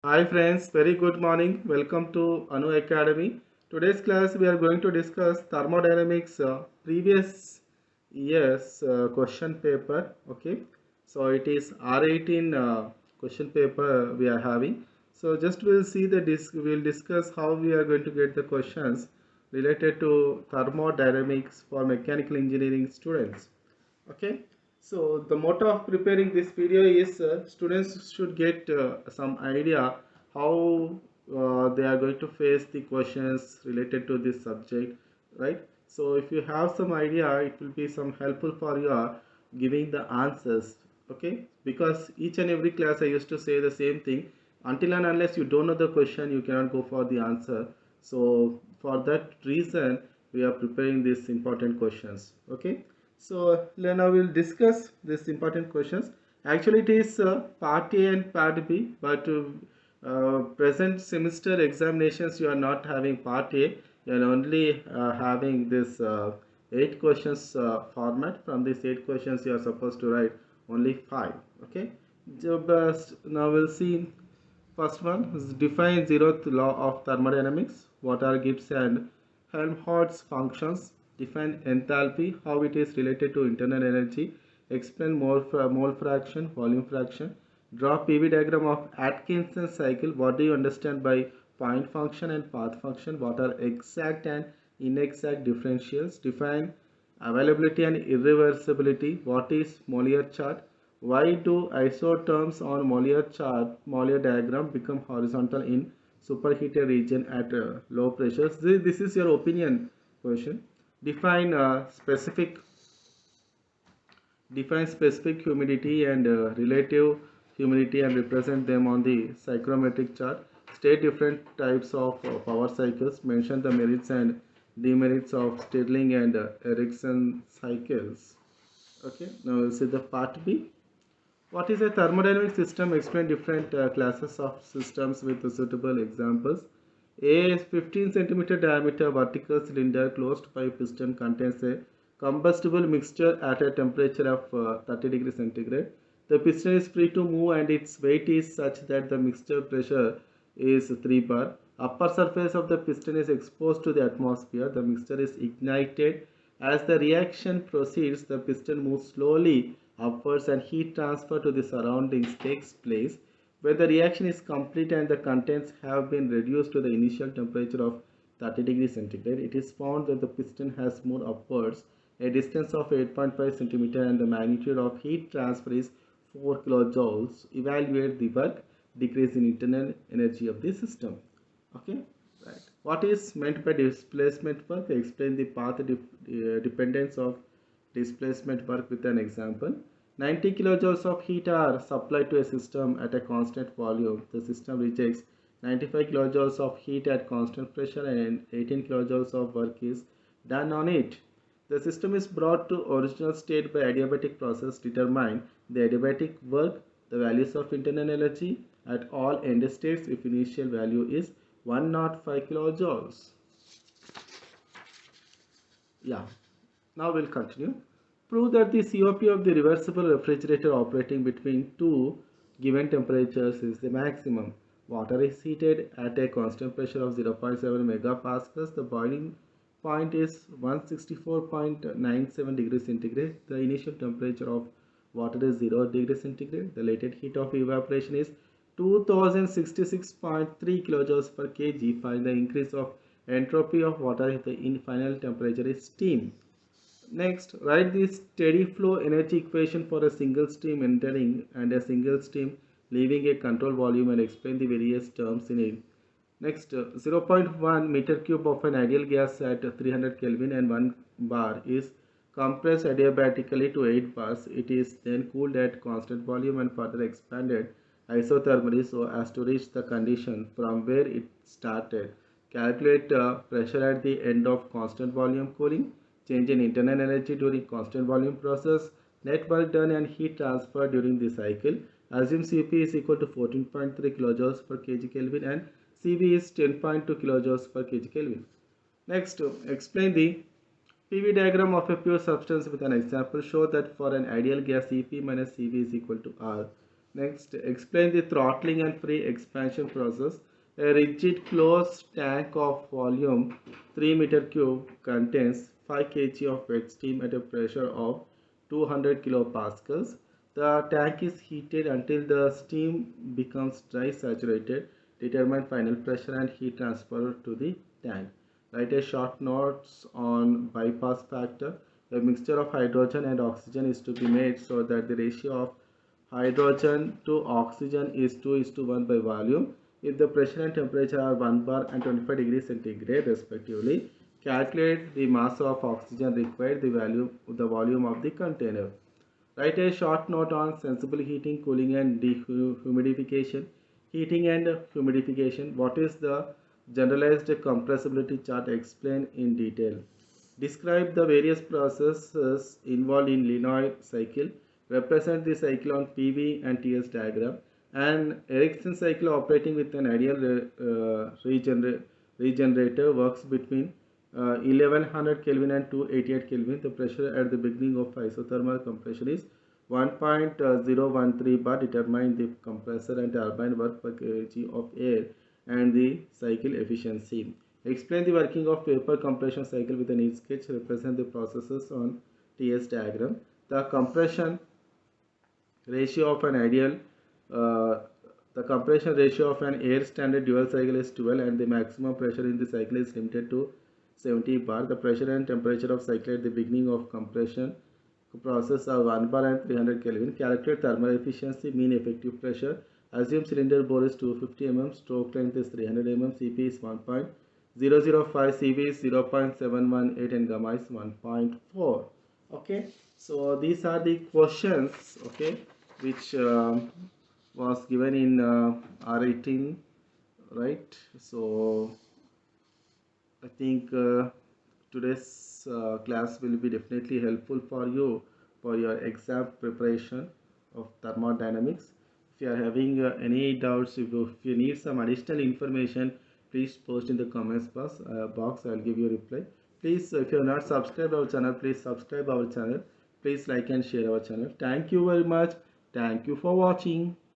Hi friends, very good morning. Welcome to Anu Academy. Today's class we are going to discuss thermodynamics previous year's question paper. Okay, so it is R18 question paper we are having. So just we'll see we'll discuss how we are going to get the questions related to thermodynamics for mechanical engineering students. Okay, so the motto of preparing this video is students should get some idea how they are going to face the questions related to this subject, right? So if you have some idea, it will be some helpful for you giving the answers. Okay, because each and every class I used to say the same thing. Until and unless you don't know the question, you cannot go for the answer. So for that reason, we are preparing these important questions. Okay, so now we'll discuss these important questions. Actually, it is part A and part B, but present semester examinations you are not having part A. You are only having this 8 questions format. From these 8 questions, you are supposed to write only 5. Okay. So, now we'll see. First one is define zeroth law of thermodynamics. What are Gibbs and Helmholtz functions? Define enthalpy, how it is related to internal energy. Explain mole fraction, volume fraction. Draw PV diagram of Atkinson cycle. What do you understand by point function and path function? What are exact and inexact differentials? Define availability and irreversibility. What is Mollier chart? Why do isotherms on Mollier diagram become horizontal in superheated region at low pressures? This is your opinion question. Define specific humidity and relative humidity and represent them on the psychrometric chart. State different types of power cycles. Mention the merits and demerits of Stirling and Ericsson cycles. Okay, now we'll see the part B. What is a thermodynamic system? Explain different classes of systems with suitable examples. A 15 centimeter diameter vertical cylinder closed by piston contains a combustible mixture at a temperature of 30 degrees centigrade. The piston is free to move and its weight is such that the mixture pressure is 3 bar. Upper surface of the piston is exposed to the atmosphere. The mixture is ignited. As the reaction proceeds, the piston moves slowly upwards and heat transfer to the surroundings takes place. When the reaction is complete and the contents have been reduced to the initial temperature of 30 degrees centigrade, it is found that the piston has moved upwards a distance of 8.5 centimeter and the magnitude of heat transfer is 4 kilojoules. Evaluate the work decrease in internal energy of the system. Okay, right. What is meant by displacement work? Explain the path dependence of displacement work with an example. 90 kilojoules of heat are supplied to a system at a constant volume. The system rejects 95 kilojoules of heat at constant pressure and 18 kilojoules of work is done on it. The system is brought to original state by adiabatic process. Determine the adiabatic work, the values of internal energy at all end states if initial value is 105 kilojoules. Yeah, now we'll continue. Prove that the COP of the reversible refrigerator operating between two given temperatures is the maximum. Water is heated at a constant pressure of 0.7 megapascals. The boiling point is 164.97 degrees centigrade. The initial temperature of water is 0 degrees centigrade. The latent heat of evaporation is 2066.3 kilojoules per kg. Find the increase of entropy of water if the final temperature is steam. Next, write the steady flow energy equation for a single stream entering and a single stream leaving a control volume and explain the various terms in it. Next, 0.1 meter cube of an ideal gas at 300 Kelvin and 1 bar is compressed adiabatically to 8 bars. It is then cooled at constant volume and further expanded isothermally so as to reach the condition from where it started. Calculate pressure at the end of constant volume cooling. Change in internal energy during constant volume process. Net work done and heat transfer during the cycle. Assume Cp is equal to 14.3 kilojoules per kg Kelvin and Cv is 10.2 kilojoules per kg Kelvin. Next, explain the PV diagram of a pure substance with an example. Show that for an ideal gas Ep minus Cv is equal to R. Next, explain the throttling and free expansion process. A rigid closed tank of volume 3 meter cube contains 5 kg of wet steam at a pressure of 200 kilopascals. The tank is heated until the steam becomes dry saturated. Determine final pressure and heat transfer to the tank. Write a short notes on bypass factor. A mixture of hydrogen and oxygen is to be made so that the ratio of hydrogen to oxygen is 2 is to 1 by volume. If the pressure and temperature are 1 bar and 25 degrees centigrade respectively, calculate the mass of oxygen required, the volume of the container. Write a short note on sensible heating, cooling and dehumidification. Heating and humidification. What is the generalized compressibility chart? Explain in detail. Describe the various processes involved in Linoy cycle. Represent the cycle on PV and TS diagram. An Ericsson cycle operating with an ideal regenerator works between 1100 Kelvin and 288 Kelvin. The pressure at the beginning of isothermal compression is 1.013 bar. Determine the compressor and turbine work per kg of air and the cycle efficiency. Explain the working of vapor compression cycle with a neat sketch. Represent the processes on TS diagram. The compression ratio of an ideal uh, the compression ratio of an air standard dual cycle is 12 and the maximum pressure in the cycle is limited to 70 bar. The pressure and temperature of cycle at the beginning of compression process are 1 bar and 300 Kelvin. Calculate thermal efficiency, mean effective pressure. Assume cylinder bore is 250 mm, stroke length is 300 mm, Cp is 1.005, Cv is 0.718 and gamma is 1.4. Okay, so these are the questions, okay, which was given in R18, right? So I think today's class will be definitely helpful for you for your exam preparation of thermodynamics. If you are having any doubts, if you need some additional information, please post in the comments box. I will give you a reply. Please, if you are not subscribed our channel, please subscribe our channel. Please like and share our channel. Thank you very much. Thank you for watching.